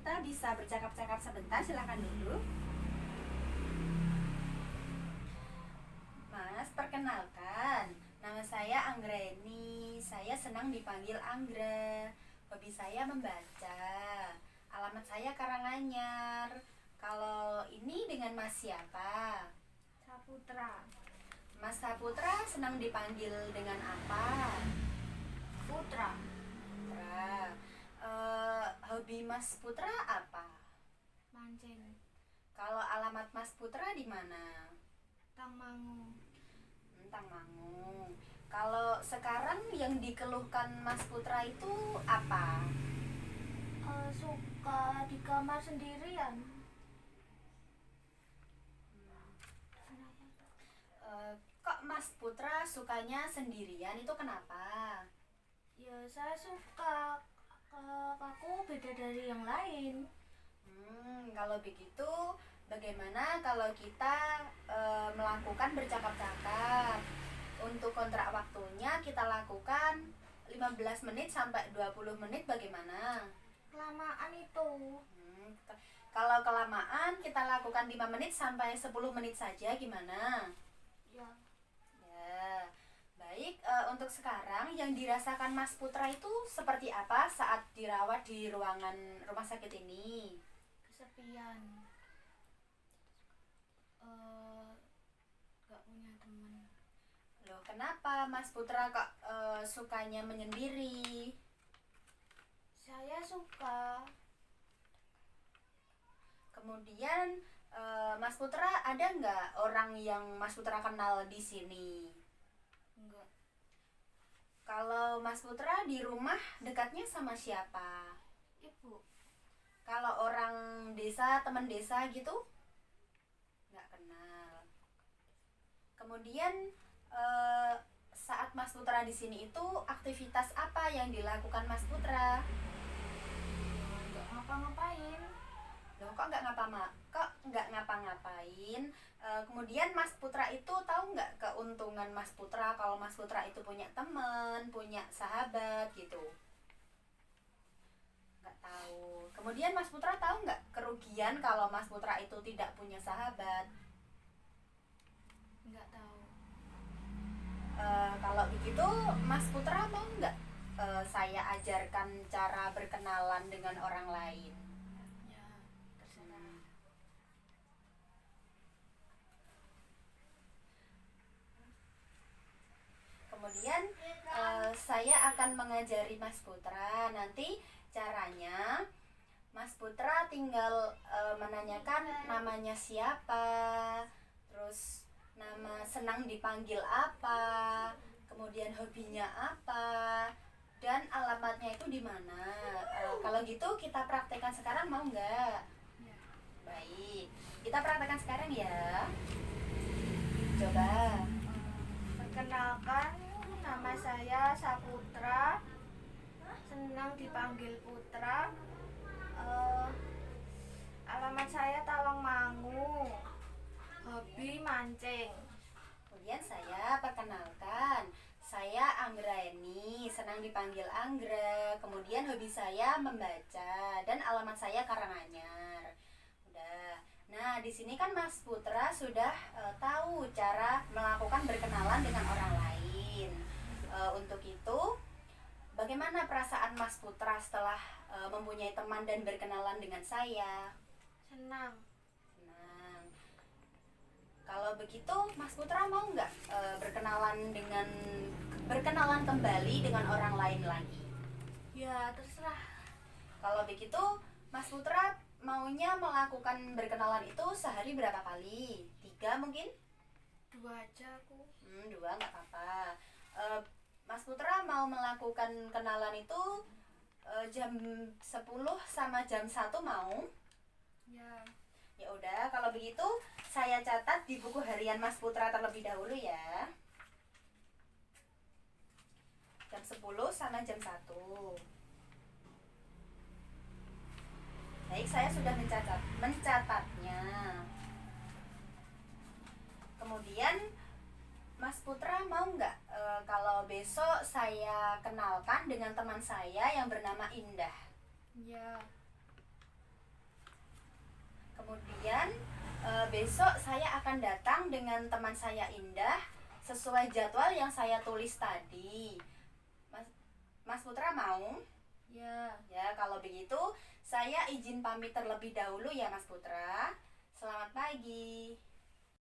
kita bisa bercakap-cakap sebentar, silakan dulu. Mas, perkenalkan, nama saya Anggreni. Saya senang dipanggil Anggra. Hobi saya membaca. Alamat saya Karanganyar. Kalau ini dengan Mas siapa? Saputra. Mas Saputra senang dipanggil dengan apa? Putra. Putra. Hobi Mas Putra apa? Mancing. Kalau alamat Mas Putra di mana? Tangmangu. Tangmangu. Kalau sekarang yang dikeluhkan Mas Putra itu apa? Suka di kamar sendirian. Kok Mas Putra sukanya sendirian itu kenapa? Ya saya suka, aku beda dari yang lain. Kalau begitu bagaimana kalau kita melakukan bercakap-cakap? Untuk kontrak waktunya kita lakukan 15 menit sampai 20 menit bagaimana? Kelamaan itu. Kalau kelamaan kita lakukan 5 menit sampai 10 menit saja gimana? Ya. Ya. Baik, untuk sekarang yang dirasakan Mas Putra itu seperti apa saat dirawat di ruangan rumah sakit ini? Kesepian. Gak punya teman. Loh, kenapa Mas Putra kok sukanya menyendiri? Saya suka. Kemudian Mas Putra ada nggak orang yang Mas Putra kenal di sini? Enggak. Kalau Mas Putra di rumah dekatnya sama siapa? Ibu. Kalau orang desa, teman desa gitu? Nggak kenal. Kemudian saat Mas Putra di sini itu aktivitas apa yang dilakukan Mas Putra? Enggak ngapa-ngapain. Loh, kok nggak ngapa-ngapain? Kemudian Mas Putra itu tahu nggak keuntungan Mas Putra kalau Mas Putra itu punya teman, punya sahabat gitu? Nggak tahu. Kemudian Mas Putra tahu nggak kerugian kalau Mas Putra itu tidak punya sahabat? Enggak tahu. Kalau begitu Mas Putra mau nggak saya ajarkan cara berkenalan dengan orang lain? Ya, terserah. Kemudian saya akan mengajari Mas Putra. Nanti caranya Mas Putra tinggal menanyakan namanya siapa, terus nama senang dipanggil apa, kemudian hobinya apa, dan alamatnya itu di mana. Kalau gitu kita praktekkan sekarang, mau nggak? Ya. Baik, kita praktekkan sekarang ya. Coba. Perkenalkan, nama saya Saputra. Senang dipanggil Putra. Alamat saya Tawangmangu. Hobi mancing. Kemudian saya perkenalkan, saya Anggraeni, senang dipanggil Anggra. Kemudian hobi saya membaca dan alamat saya Karanganyar. Udah. Nah, di sini kan Mas Putra sudah tahu cara melakukan berkenalan dengan orang lain. Untuk itu, bagaimana perasaan Mas Putra setelah mempunyai teman dan berkenalan dengan saya? Senang. Senang. Kalau begitu, Mas Putra mau nggak berkenalan kembali dengan orang lain lagi? Ya, terserah. Kalau begitu, Mas Putra maunya melakukan berkenalan itu sehari berapa kali? 3 mungkin? 2 aja aku. 2 nggak apa-apa. Mas Putra mau melakukan kenalan itu jam 10 sama jam 1 mau? Ya. Ya udah, kalau begitu saya catat di buku harian Mas Putra terlebih dahulu ya. Jam 10 sama jam 1. Baik, saya sudah mencatatnya. Kemudian Mas Putra mau nggak kalau besok saya kenalkan dengan teman saya yang bernama Indah? Ya. Kemudian besok saya akan datang dengan teman saya Indah sesuai jadwal yang saya tulis tadi. Mas Putra mau? Ya. Ya, kalau begitu saya izin pamit terlebih dahulu ya Mas Putra. Selamat pagi.